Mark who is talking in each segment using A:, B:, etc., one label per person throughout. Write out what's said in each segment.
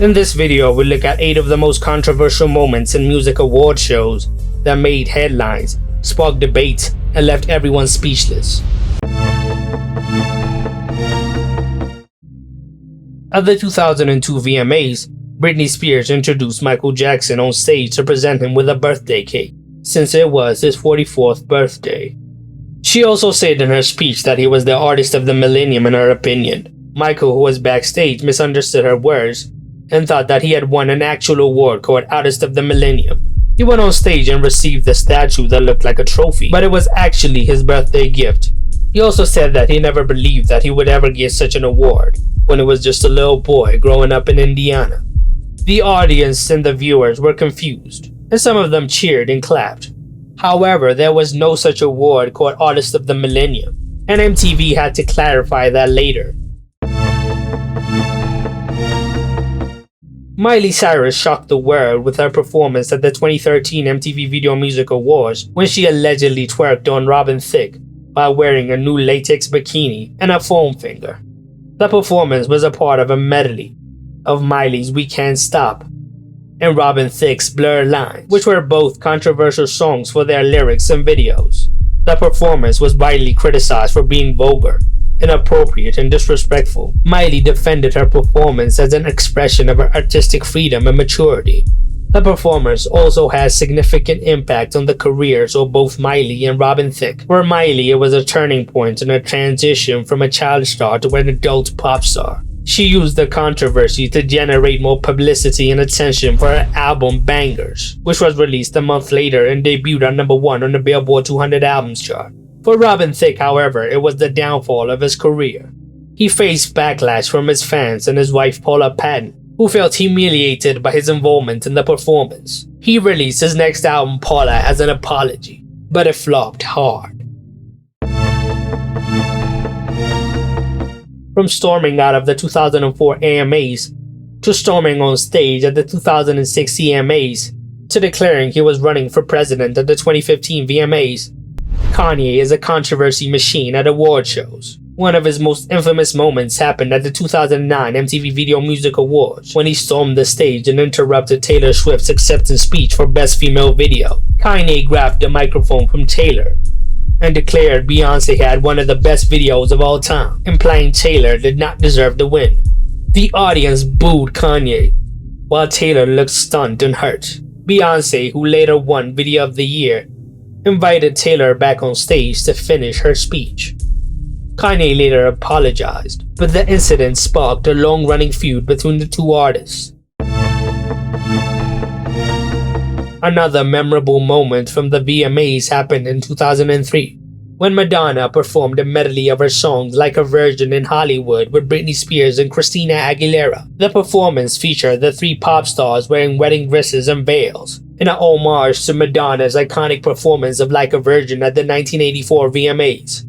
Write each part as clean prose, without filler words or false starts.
A: In this video, we look at 8 of the most controversial moments in music award shows that made headlines, sparked debates, and left everyone speechless. At the 2002 VMAs, Britney Spears introduced Michael Jackson on stage to present him with a birthday cake, since it was his 44th birthday. She also said in her speech that he was the artist of the millennium in her opinion. Michael, who was backstage, misunderstood her words and thought that he had won an actual award called Artist of the Millennium. He went on stage and received the statue that looked like a trophy, but it was actually his birthday gift. He also said that he never believed that he would ever get such an award when he was just a little boy growing up in Indiana. The audience and the viewers were confused, and some of them cheered and clapped. However, there was no such award called Artist of the Millennium, and MTV had to clarify that later. Miley Cyrus shocked the world with her performance at the 2013 MTV Video Music Awards when she allegedly twerked on Robin Thicke by wearing a new latex bikini and a foam finger. The performance was a part of a medley of Miley's We Can't Stop and Robin Thicke's Blurred Lines, which were both controversial songs for their lyrics and videos. The performance was widely criticized for being vulgar, inappropriate, and disrespectful. Miley defended her performance as an expression of her artistic freedom and maturity. The performance also had significant impact on the careers of both Miley and Robin Thicke. For Miley, it was a turning point in her transition from a child star to an adult pop star. She used the controversy to generate more publicity and attention for her album Bangers, which was released a month later and debuted at #1 on the Billboard 200 Albums chart. For Robin Thicke, however, it was the downfall of his career. He faced backlash from his fans and his wife Paula Patton, who felt humiliated by his involvement in the performance. He released his next album, Paula, as an apology, but it flopped hard. From storming out of the 2004 AMAs, to storming on stage at the 2006 CMAs, to declaring he was running for president at the 2015 VMAs, Kanye is a controversy machine at award shows. One of his most infamous moments happened at the 2009 MTV Video Music Awards when he stormed the stage and interrupted Taylor Swift's acceptance speech for Best Female Video. Kanye grabbed the microphone from Taylor and declared Beyoncé had one of the best videos of all time, implying Taylor did not deserve the win. The audience booed Kanye, while Taylor looked stunned and hurt. Beyoncé, who later won Video of the Year, invited Taylor back on stage to finish her speech. Kanye later apologized, but the incident sparked a long-running feud between the two artists. Another memorable moment from the VMAs happened in 2003, when Madonna performed a medley of her songs Like a Virgin in Hollywood with Britney Spears and Christina Aguilera. The performance featured the 3 pop stars wearing wedding dresses and veils, in an homage to Madonna's iconic performance of Like a Virgin at the 1984 VMAs.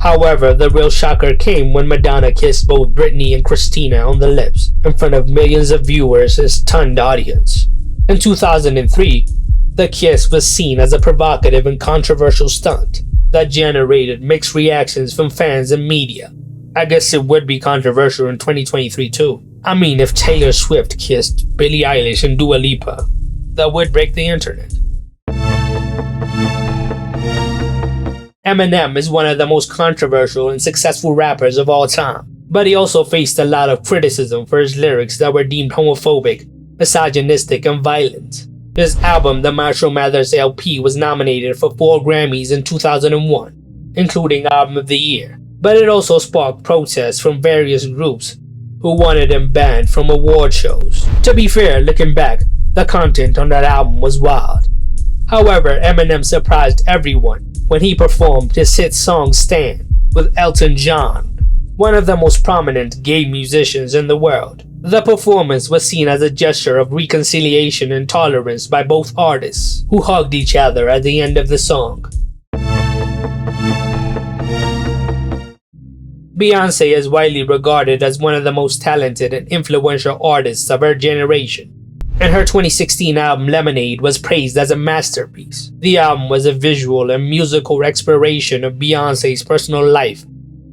A: However, the real shocker came when Madonna kissed both Britney and Christina on the lips in front of millions of viewers and stunned audience. In 2003, the kiss was seen as a provocative and controversial stunt that generated mixed reactions from fans and media. I guess it would be controversial in 2023 too. I mean, if Taylor Swift kissed Billie Eilish and Dua Lipa, that would break the internet. Eminem is one of the most controversial and successful rappers of all time, but he also faced a lot of criticism for his lyrics that were deemed homophobic, misogynistic, and violent. His album, The Marshall Mathers LP, was nominated for 4 Grammys in 2001, including Album of the Year, but it also sparked protests from various groups who wanted him banned from award shows. To be fair, looking back, the content on that album was wild. However, Eminem surprised everyone when he performed his hit song Stan with Elton John, one of the most prominent gay musicians in the world. The performance was seen as a gesture of reconciliation and tolerance by both artists, who hugged each other at the end of the song. Beyoncé is widely regarded as one of the most talented and influential artists of her generation, and her 2016 album Lemonade was praised as a masterpiece. The album was a visual and musical exploration of Beyoncé's personal life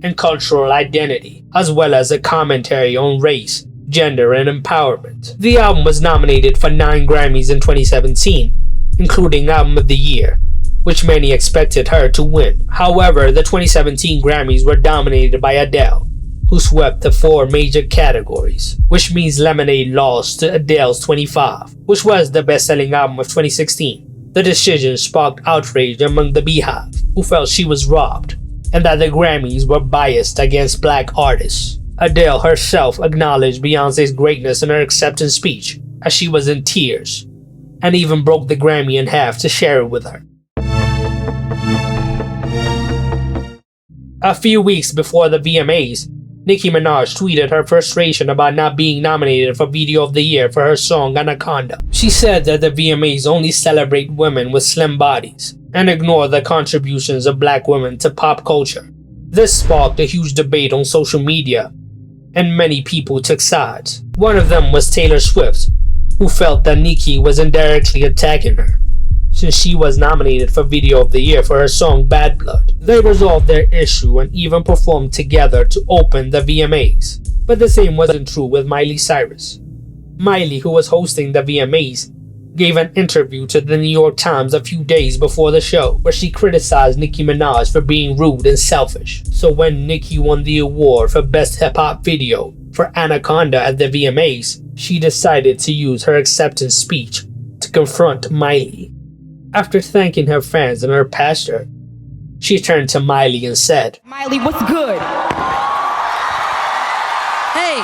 A: and cultural identity, as well as a commentary on race, gender, and empowerment. The album was nominated for 9 Grammys in 2017, including Album of the Year, which many expected her to win. However, the 2017 Grammys were dominated by Adele, who swept the 4 major categories, which means Lemonade lost to Adele's 25, which was the best-selling album of 2016. The decision sparked outrage among the Beehive, who felt she was robbed, and that the Grammys were biased against black artists. Adele herself acknowledged Beyoncé's greatness in her acceptance speech, as she was in tears, and even broke the Grammy in half to share it with her. A few weeks before the VMAs, Nicki Minaj tweeted her frustration about not being nominated for Video of the Year for her song Anaconda. She said that the VMAs only celebrate women with slim bodies and ignore the contributions of black women to pop culture. This sparked a huge debate on social media, and many people took sides. One of them was Taylor Swift, who felt that Nicki was indirectly attacking her, since she was nominated for Video of the Year for her song Bad Blood. They resolved their issue and even performed together to open the VMAs. But the same wasn't true with Miley Cyrus. Miley, who was hosting the VMAs, gave an interview to the New York Times a few days before the show, where she criticized Nicki Minaj for being rude and selfish. So when Nicki won the award for Best Hip Hop Video for Anaconda at the VMAs, she decided to use her acceptance speech to confront Miley. After thanking her fans and her pastor, she turned to Miley and said,
B: "Miley, what's good? Hey."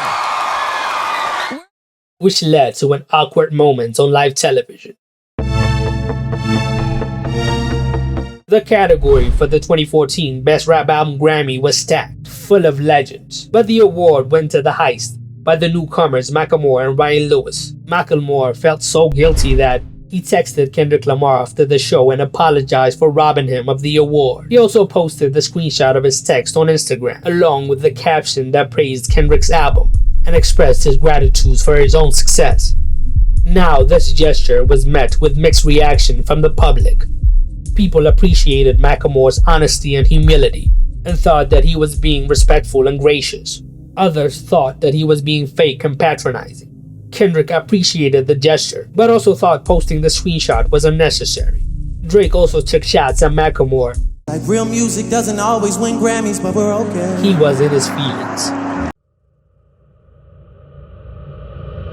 A: Which led to an awkward moment on live television. The category for the 2014 Best Rap Album Grammy was stacked, full of legends, but the award went to The Heist by the newcomers Macklemore and Ryan Lewis. Macklemore felt so guilty that he texted Kendrick Lamar after the show and apologized for robbing him of the award. He also posted the screenshot of his text on Instagram, along with the caption that praised Kendrick's album and expressed his gratitude for his own success. Now, this gesture was met with mixed reaction from the public. People appreciated Macklemore's honesty and humility and thought that he was being respectful and gracious. Others thought that he was being fake and patronizing. Kendrick appreciated the gesture, but also thought posting the screenshot was unnecessary. Drake also took shots at Macklemore.
C: Like real music doesn't always win Grammys, but we're okay.
A: He was in his feelings.